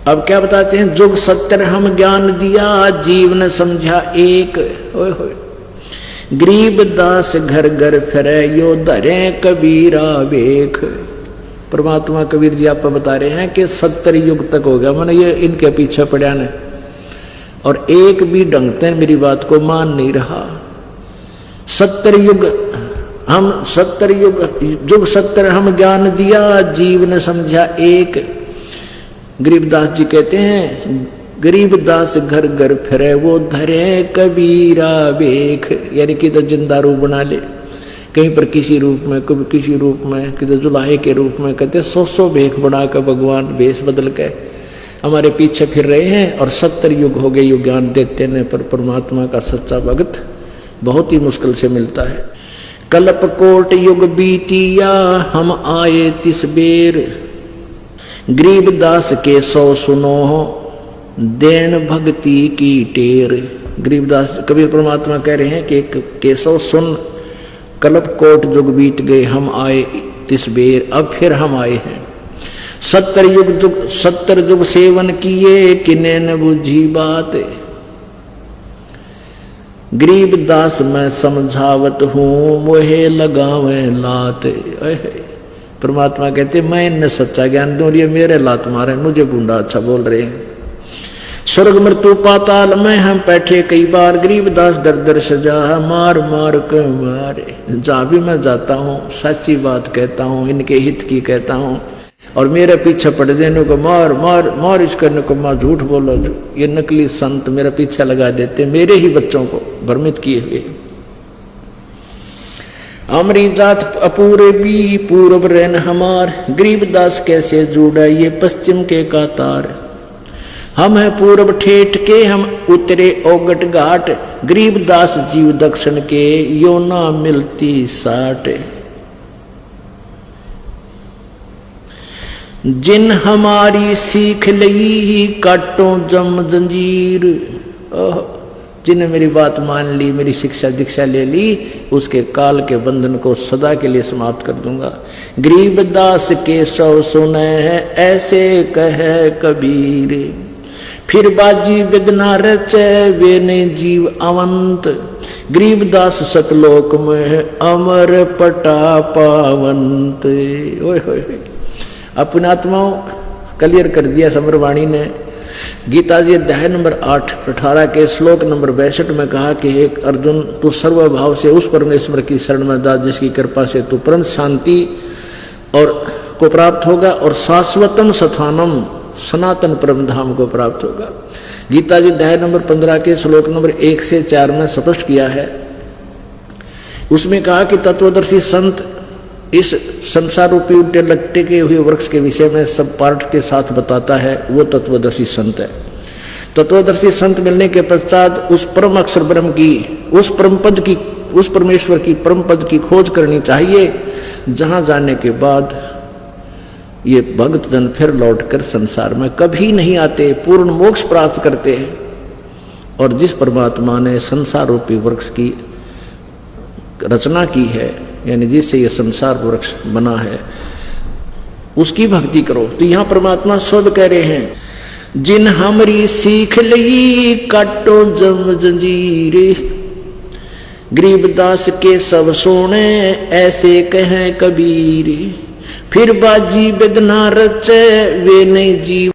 अब क्या बताते हैं, जुग सत्तर हम ज्ञान दिया, जीव न समझा एक। ओए होए, गरीब दास घर घर फिरे, यो धरे कबीरा वेख। परमात्मा कबीर जी आप बता रहे हैं कि 70 युग तक हो गया मैंने ये इनके पीछे पड़ा ने, और एक भी ढंग से मेरी बात को मान नहीं रहा। 70 युग हम 70 जुग 70 हम ज्ञान दिया, जीव ने समझा एक। गरीबदास जी कहते हैं, गरीबदास घर घर फिरे, वो धरे कबीरा वेख। यानी कि तो जिंदा रूप बना ले, कहीं पर किसी रूप में, कभी किसी रूप में, किधर जुलाहे के रूप में। कहते 100 भेख बना कर भगवान वेश बदल के हमारे पीछे फिर रहे हैं, और 70 युग हो गए युग ज्ञान देते ने, पर परमात्मा का सच्चा भक्त बहुत ही मुश्किल से मिलता है। कल्प कोट युग बीतिया, हम आए तिस बेर, गरीबदास के 100 सुनो, देन भक्ति की टेर। गरीबदास कबीर परमात्मा कह रहे हैं कि केशव सुन, कल्प कोट युग बीत गए, हम आए तिस बेर, अब फिर हम आए हैं। 70 युग सेवन किए, किने न बुझी बात, गरीबदास मैं समझावत हूँ, मोहे लगावे लात। परमात्मा कहते मैं इन्हें सच्चा ज्ञान दूं, ये मेरे लात मारे, मुझे बूंदा अच्छा बोल रहे हैं। स्वर्ग मृत्यु पाताल में हम बैठे कई बार, गरीबदास दर दर सजा, मार मार कर मारे। जहाँ भी मैं जाता हूँ सच्ची बात कहता हूँ, इनके हित की कहता हूँ, और मेरे पीछे पड़ देने को मार मार मार, इस करने को मार, झूठ बोलो। ये नकली संत मेरा पीछे लगा देते, मेरे ही बच्चों को भ्रमित किए हुए। अमरी जात अपूरे भी पूर्व रहन हमार, गरीबदास कैसे जुड़ा ये पश्चिम के कातार। हम है पूर्व ठेठ के, हम उतरे ओगट घाट, गरीबदास जीव दक्षिण के, यो ना मिलती साट। जिन हमारी सीख लगी, काटो जम जंजीर। जिन्हें मेरी बात मान ली, मेरी शिक्षा दीक्षा ले ली, उसके काल के बंधन को सदा के लिए समाप्त कर दूंगा। गरीबदास के 100 सुने हैं, ऐसे कहे कबीर, फिर बाजी बिदना रचे, वे ने जीव अवंत। गरीबदास सतलोक में अमर पटा पावंत। ओए होए, अपने आत्माओं क्लियर कर दिया समरवाणी ने। गीता जी अध्याय नंबर 18 के श्लोक नंबर 62 में कहा कि एक अर्जुन, तू सर्वभाव से उस परमेश्वर की शरण में जा, जिसकी कृपा से तू परम शांति और को प्राप्त होगा, और शाश्वतम स्थानम, सनातन परम धाम को प्राप्त होगा। गीता जी अध्याय नंबर 15 के श्लोक नंबर 1 से 4 में स्पष्ट किया है। उसमें कहा कि तत्वदर्शी संत इस संसार रूपी उल्टे लट्टे के हुए वृक्ष के विषय में सब पाठ के साथ बताता है, वो तत्वदर्शी संत है। तत्वदर्शी संत मिलने के पश्चात उस परम अक्षर ब्रह्म की, उस परम पद की, उस परमेश्वर की परम पद की खोज करनी चाहिए, जहां जाने के बाद ये भक्त जन फिर लौटकर संसार में कभी नहीं आते, पूर्ण मोक्ष प्राप्त करते हैं। और जिस परमात्मा ने संसार रूपी वृक्ष की रचना की है, यानी जिससे ये संसार वृक्ष बना है, उसकी भक्ति करो। तो यहां परमात्मा स्वयं कह रहे हैं, जिन हमरी सीख लई, काटो जम जंजीरे, गरीबदास के सब सोने, ऐसे कहें कबीर, फिर बाजी बिदना रचे, वे नहीं जीव